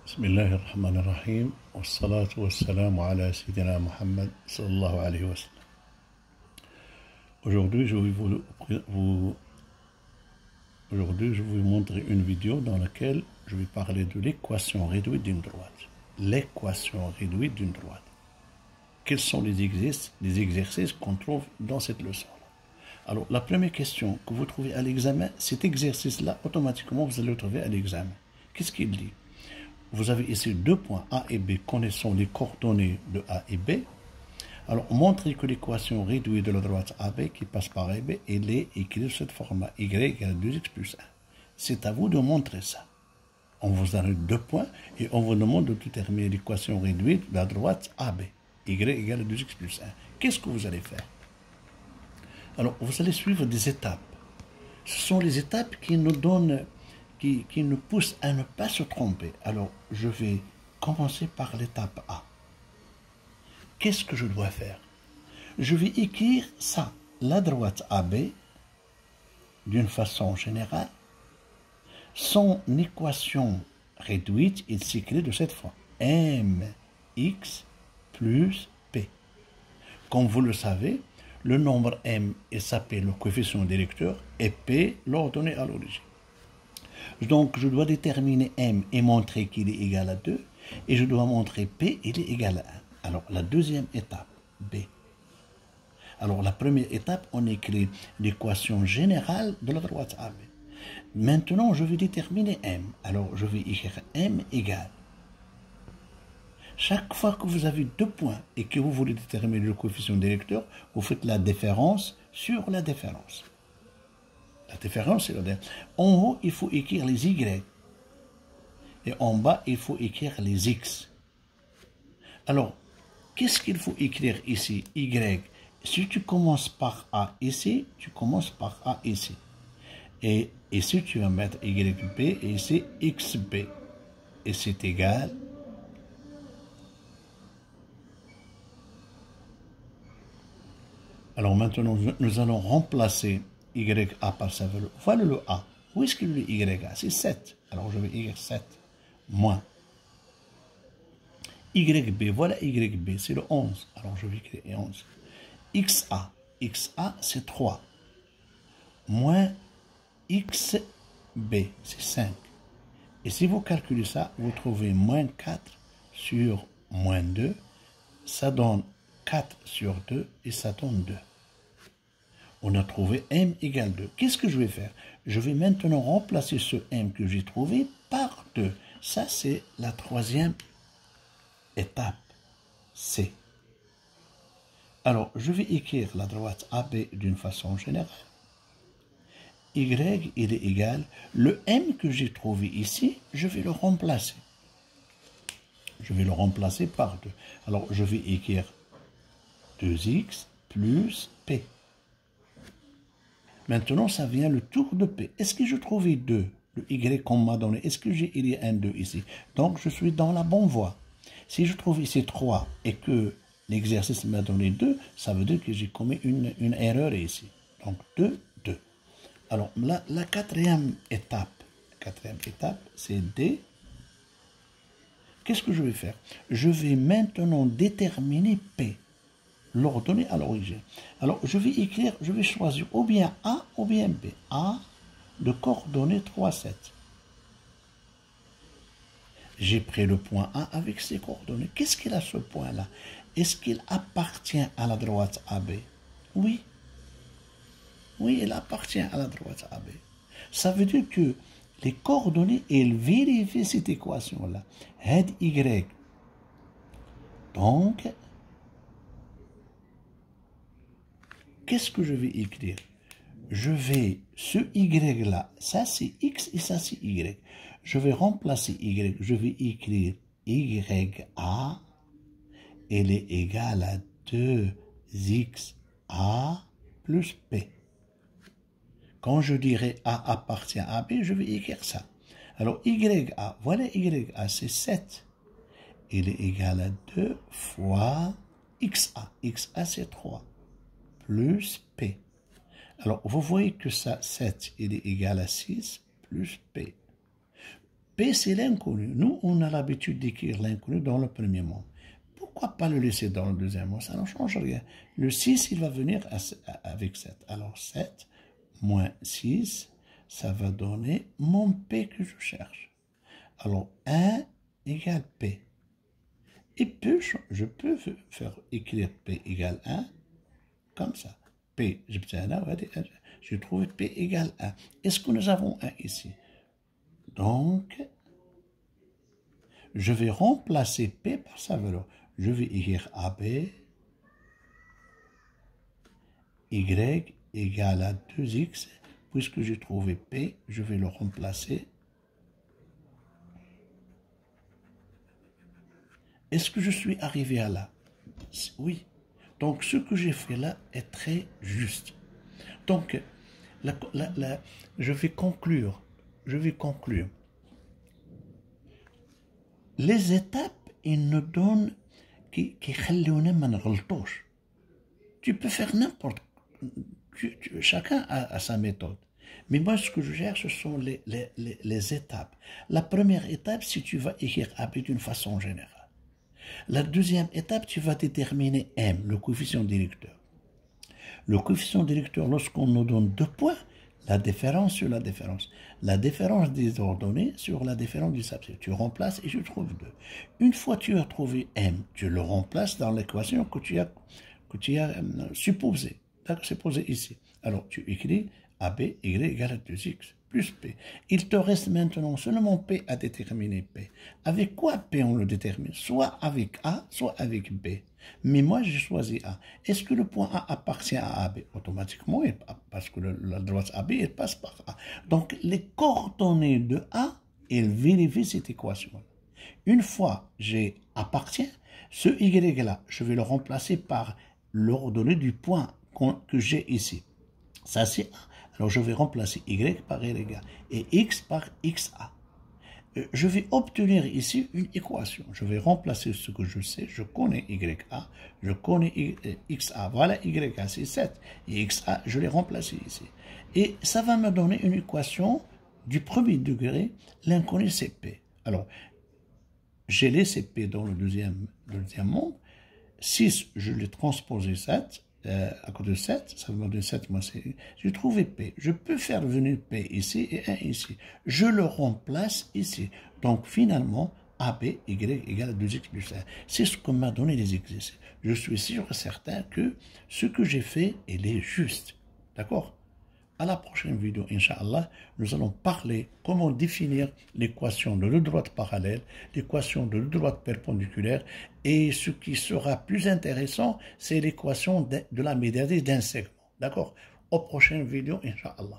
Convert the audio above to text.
بسم الله الرحمن الرحيم والصلاة والسلام على سيدنا Muhammad sallallahu alayhi wa sallam. Aujourd'hui, je vais vous montrer une vidéo dans laquelle je vais parler de l'équation réduite d'une droite. L'équation réduite d'une droite. Quels sont les exercices qu'on trouve dans cette leçon? Alors, la première question que vous trouvez à l'examen, cet exercice-là, automatiquement, vous allez le trouver à l'examen. Qu'est-ce qu'il dit? Vous avez ici deux points A et B connaissant les coordonnées de A et B. Alors, montrez que l'équation réduite de la droite AB qui passe par AB, elle est écrite de cette forme-là, y égale 2x plus 1. C'est à vous de montrer ça. On vous donne deux points et on vous demande de déterminer l'équation réduite de la droite AB, y égale 2x plus 1. Qu'est-ce que vous allez faire? Alors, vous allez suivre des étapes. Ce sont les étapes qui nous donnent, qui nous poussent à ne pas se tromper. Alors, je vais commencer par l'étape A. Qu'est-ce que je dois faire? Je vais écrire ça, la droite AB, d'une façon générale. Son équation réduite, il s'écrit de cette forme. mx plus p. Comme vous le savez, le nombre m s'appelle le coefficient directeur et p l'ordonnée à l'origine. Donc, je dois déterminer m et montrer qu'il est égal à 2, et je dois montrer p, il est égal à 1. Alors, la deuxième étape, B. Alors, la première étape, on écrit l'équation générale de la droite AB. Maintenant, je vais déterminer m. Alors, je vais écrire m égale. Chaque fois que vous avez deux points et que vous voulez déterminer le coefficient directeur, vous faites la différence sur la différence. La différence, c'est la différence. En haut, il faut écrire les y. Et en bas, il faut écrire les x. Alors, qu'est-ce qu'il faut écrire ici? Y. Si tu commences par A ici, tu commences par A ici. Et ici, tu vas mettre YB et ici XB. Et c'est égal. Alors maintenant, nous allons remplacer YA par sa valeur. Voilà le A. Où est-ce qu'il est YA? C'est 7. Alors je vais écrire 7 moins. YB, voilà YB, c'est le 11. Alors je vais écrire 11. XA, XA c'est 3. Moins XB, c'est 5. Et si vous calculez ça, vous trouvez moins 4 sur moins 2. Ça donne 4 sur 2 et ça donne 2. On a trouvé m égale 2. Qu'est-ce que je vais faire? Je vais maintenant remplacer ce m que j'ai trouvé par 2. Ça, c'est la troisième étape, C. Alors, je vais écrire la droite AB d'une façon générale. Y, il est égal. Le m que j'ai trouvé ici, je vais le remplacer. Je vais le remplacer par 2. Alors, je vais écrire 2x plus p. Maintenant, ça vient le tour de P. Est-ce que je trouvais 2, le Y qu'on m'a donné? Est-ce que il y a un 2 ici? Donc, je suis dans la bonne voie. Si je trouve ici 3 et que l'exercice m'a donné 2, ça veut dire que j'ai commis une erreur ici. Donc, 2, 2. Alors, la quatrième étape, c'est D. Qu'est-ce que je vais faire? Je vais maintenant déterminer P. L'ordonnée à l'origine. Alors, je vais écrire, je vais choisir ou bien A ou bien B. A de coordonnées 3, 7. J'ai pris le point A avec ses coordonnées. Qu'est-ce qu'il a ce point-là? Est-ce qu'il appartient à la droite AB? Oui. Oui, il appartient à la droite AB. Ça veut dire que les coordonnées, elles vérifient cette équation-là. Head Y. Donc, qu'est-ce que je vais écrire? Je vais, ce Y-là, ça c'est X et ça c'est Y. Je vais remplacer Y, je vais écrire YA, elle est égale à 2XA plus P. Quand je dirai A appartient à B, je vais écrire ça. Alors YA, voilà YA, c'est 7. Elle est égale à 2 fois XA. XA c'est 3. Plus P. Alors, vous voyez que ça, 7, il est égal à 6, plus P. P, c'est l'inconnu. Nous, on a l'habitude d'écrire l'inconnu dans le premier mot. Pourquoi pas le laisser dans le deuxième mot? Ça ne change rien. Le 6, il va venir avec 7. Alors 7 moins 6, ça va donner mon P que je cherche. Alors 1 égale P. Et je peux faire écrire P égale 1 comme ça. P, j'ai trouvé P égale 1. Est-ce que nous avons 1 ici? Donc, je vais remplacer P par sa valeur. Je vais écrire AB, Y égale à 2X. Puisque j'ai trouvé P, je vais le remplacer. Est-ce que je suis arrivé à là? Oui. Donc, ce que j'ai fait là est très juste. Donc, je vais conclure. Les étapes, ils nous donnent tu peux faire n'importe quoi. Chacun a sa méthode. Mais moi, ce que je gère, ce sont les étapes. La première étape, si tu vas écrire AB d'une façon générale. La deuxième étape, tu vas déterminer M, le coefficient directeur. Le coefficient directeur, lorsqu'on nous donne 2 points, la différence sur la différence. La différence des ordonnées sur la différence du subset. Tu remplaces et tu trouves 2. Une fois que tu as trouvé M, tu le remplaces dans l'équation que tu as supposée. C'est posé ici. Alors, tu écris AB, Y égale à 2X plus P. Il te reste maintenant seulement P à déterminer P. Avec quoi P on le détermine? Soit avec A, soit avec B. Mais moi, j'ai choisi A. Est-ce que le point A appartient à AB? Automatiquement, parce que la droite AB, elle passe par A. Donc, les coordonnées de A, elles vérifient cette équation. Une fois j'ai appartient, ce Y-là, je vais le remplacer par l'ordonnée du point que j'ai ici. Ça, c'est A. Alors, je vais remplacer Y par Y et X par XA. Je vais obtenir ici une équation. Je vais remplacer ce que je sais. Je connais YA, je connais XA. Voilà YA, c'est 7. Et XA, je l'ai remplacé ici. Et ça va me donner une équation du premier degré. L'inconnu, c'est P. Alors, j'ai laissé P dans le deuxième monde. 6, je l'ai transposé 7. À côté de 7, ça va me donner 7 moins 6. J'ai trouvé P. Je peux faire venir P ici et 1 ici. Je le remplace ici. Donc finalement, AB, Y égale à 2X plus 1. C'est ce que m'a donné les exercices. Je suis sûr et certain que ce que j'ai fait, il est juste. D'accord? À la prochaine vidéo, Inch'Allah, nous allons parler comment définir l'équation de deux droites parallèles, l'équation de deux droites perpendiculaires, et ce qui sera plus intéressant, c'est l'équation de la médiane d'un segment. D'accord? Aux prochaines vidéos, Inch'Allah.